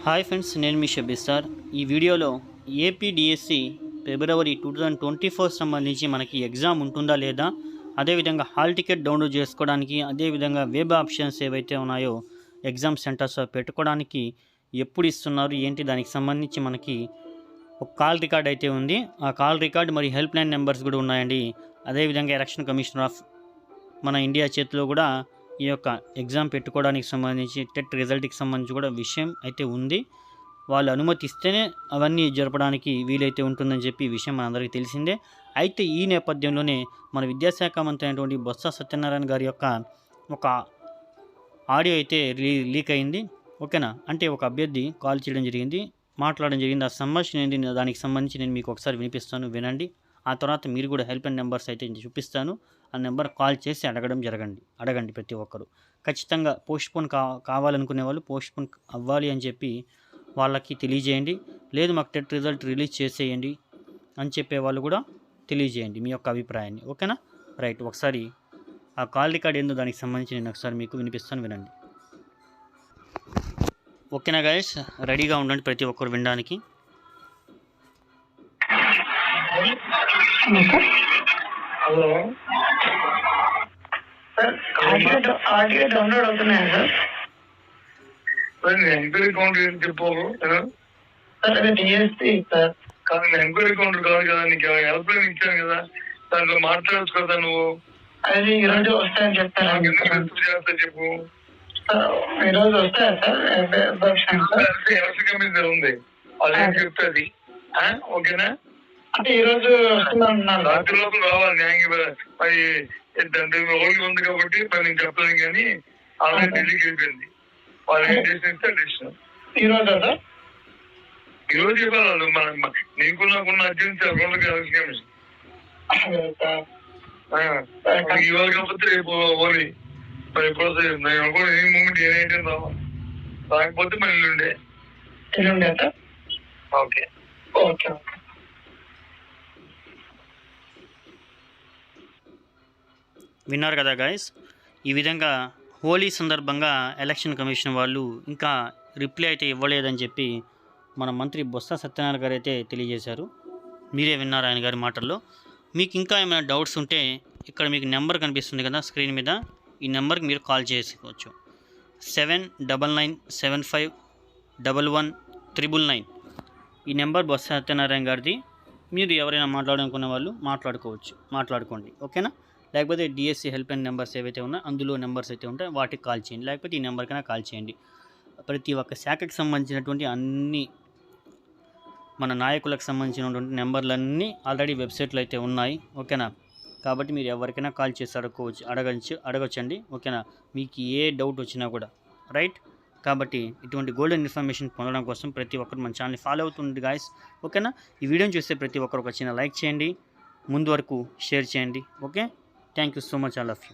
Hi friends, నేను మీ Shabbir sir. ఈ వీడియోలో ఏపీడిఎస్సి ఫిబ్రవరి 2024 సంబంధించి మనకి ఎగ్జామ్ ఉంటుందా లేదా, అదేవిధంగా హాల్ టికెట్ డౌన్లోడ్ చేసుకోవడానికి, అదేవిధంగా వెబ్ ఆప్షన్స్ ఏవైతే ఉన్నాయో ఎగ్జామ్ సెంటర్స్ పెట్టుకోవడానికి ఎప్పుడు ఇస్తున్నారు ఏంటి, దానికి సంబంధించి మనకి ఒక కాల్ రికార్డ్ అయితే ఉంది. ఆ కాల్ రికార్డ్ మరి హెల్ప్ లైన్ నెంబర్స్ కూడా ఉన్నాయండి. అదేవిధంగా ఎలక్షన్ కమిషనర్ ఆఫ్ మన ఇండియా చేతిలో కూడా ఈ యొక్క ఎగ్జామ్ పెట్టుకోవడానికి సంబంధించి టెట్ రిజల్ట్కి సంబంధించి కూడా విషయం అయితే ఉంది. వాళ్ళు అనుమతిస్తేనే అవన్నీ జరపడానికి వీలైతే ఉంటుందని చెప్పి ఈ విషయం మనందరికీ తెలిసిందే. అయితే ఈ నేపథ్యంలోనే మన విద్యాశాఖ మంత్రి అయినటువంటి బొత్స సత్యనారాయణ గారి యొక్క ఒక ఆడియో అయితే లీక్ అయింది. ఓకేనా, అంటే ఒక అభ్యర్థి కాల్ చేయడం జరిగింది, మాట్లాడడం జరిగింది. ఆ సంభాషణ ఏంటి, దానికి సంబంధించి నేను మీకు ఒకసారి వినిపిస్తాను, వినండి. ఆ తర్వాత మీరు కూడా హెల్ప్ లైన్ నెంబర్స్ అయితే చూపిస్తాను. ఆ నెంబర్ కాల్ చేసి అడగండి ప్రతి ఒక్కరు. ఖచ్చితంగా పోస్ట్పోన్ కావాలనుకునే వాళ్ళు పోస్ట్పోన్ అవ్వాలి అని చెప్పి వాళ్ళకి తెలియజేయండి. లేదు మాకు టెట్ రిజల్ట్ రిలీజ్ చేసేయండి అని చెప్పే వాళ్ళు కూడా తెలియజేయండి మీ యొక్క అభిప్రాయాన్ని. ఓకేనా, రైట్. ఒకసారి ఆ కాల్ రికార్డ్ ఏందో దానికి సంబంధించి నేను ఒకసారి మీకు వినిపిస్తాను, వినండి. ఓకేనా గైస్, రెడీగా ఉండండి ప్రతి ఒక్కరు వినడానికి. హలో సార్, ఆడియో డౌన్లోడ్ అవుతున్నాయా సార్? ఎంక్వైరీ కౌంటర్ ఏం చెప్పారు సార్? అది డిఎస్పీ సార్. కానీ ఎంక్వైరీ కౌంటర్ కాదు కదా, నీకు హెల్ప్ లైన్ ఇచ్చాను కదా, దాంట్లో మాట్లాడచ్చు కదా నువ్వు. అది ఈరోజు వస్తాయని చెప్తాను. చేస్తా చెప్పు. ఈరోజు వస్తాయా సార్? ఎలక్షన్ కమిషన్ ఉంది, అది ఏం చెప్తుంది. ఓకేనా, అంటే ఈ రోజు వస్తున్నాను. రాత్రి లోపల రావాలి న్యాయం. మరి ఓన్లీ ఉంది కాబట్టి మరి నేను చెప్పలేను, కానీ ఆల్రెడీ ఢిల్లీకి వెళ్ళిపోయింది. వాళ్ళు ఏం చేసిన డిసిషన్ ఈ రోజు సార్. ఈ రోజు ఇవ్వాలి. నీకు నాకున్న అర్జెన్సీ అకౌంట్కి ఎలక్షన్ కమిషన్ ఇవాళ కాకపోతే రేపు ఓన్లీ మరి ఎప్పుడు వస్తాయి. ఎనీ మూమెంట్ ఏదైతే రావాలి, రాకపోతే మరి ఎల్లుండే సార్. Okay okay. విన్నారు కదా గాయస్, ఈ విధంగా హోలీ సందర్భంగా ఎలక్షన్ కమిషన్ వాళ్ళు ఇంకా రిప్లై అయితే ఇవ్వలేదని చెప్పి మన మంత్రి బొత్స సత్యనారాయణ గారు అయితే తెలియజేశారు. మీరే విన్నారు ఆయన గారి మాటల్లో. మీకు ఇంకా ఏమైనా డౌట్స్ ఉంటే ఇక్కడ మీకు నెంబర్ కనిపిస్తుంది కదా స్క్రీన్ మీద, ఈ నెంబర్కి మీరు కాల్ చేసుకోవచ్చు. 7999751199 ఈ నెంబర్ బొత్స సత్యనారాయణ గారిది. మీరు ఎవరైనా మాట్లాడాలనుకునే వాళ్ళు మాట్లాడుకోండి. ఓకేనా, లేకపోతే డిఎస్సి హెల్ప్ లైన్ నెంబర్స్ ఏవైతే ఉన్నాయో అందులో నెంబర్స్ అయితే ఉంటాయి, వాటికి కాల్ చేయండి. లేకపోతే ఈ నెంబర్కైనా కాల్ చేయండి. ప్రతి ఒక్క శాఖకి సంబంధించినటువంటి అన్ని మన నాయకులకు సంబంధించినటువంటి నెంబర్లన్నీ ఆల్రెడీ వెబ్సైట్లో అయితే ఉన్నాయి. ఓకేనా, కాబట్టి మీరు ఎవరికైనా కాల్ చేసి అడగొచ్చండి. ఓకేనా, మీకు ఏ డౌట్ వచ్చినా కూడా, రైట్. కాబట్టి ఇటువంటి గోల్డెన్ ఇన్ఫర్మేషన్ పొందడం కోసం ప్రతి ఒక్కరు మన ఛానల్ని ఫాలో అవుతుంది గాయస్. ఓకేనా, ఈ వీడియోని చూస్తే ప్రతి ఒక్కరు ఒక చిన్న లైక్ చేయండి, ముందు వరకు షేర్ చేయండి. Okay, thank you so much, all of you.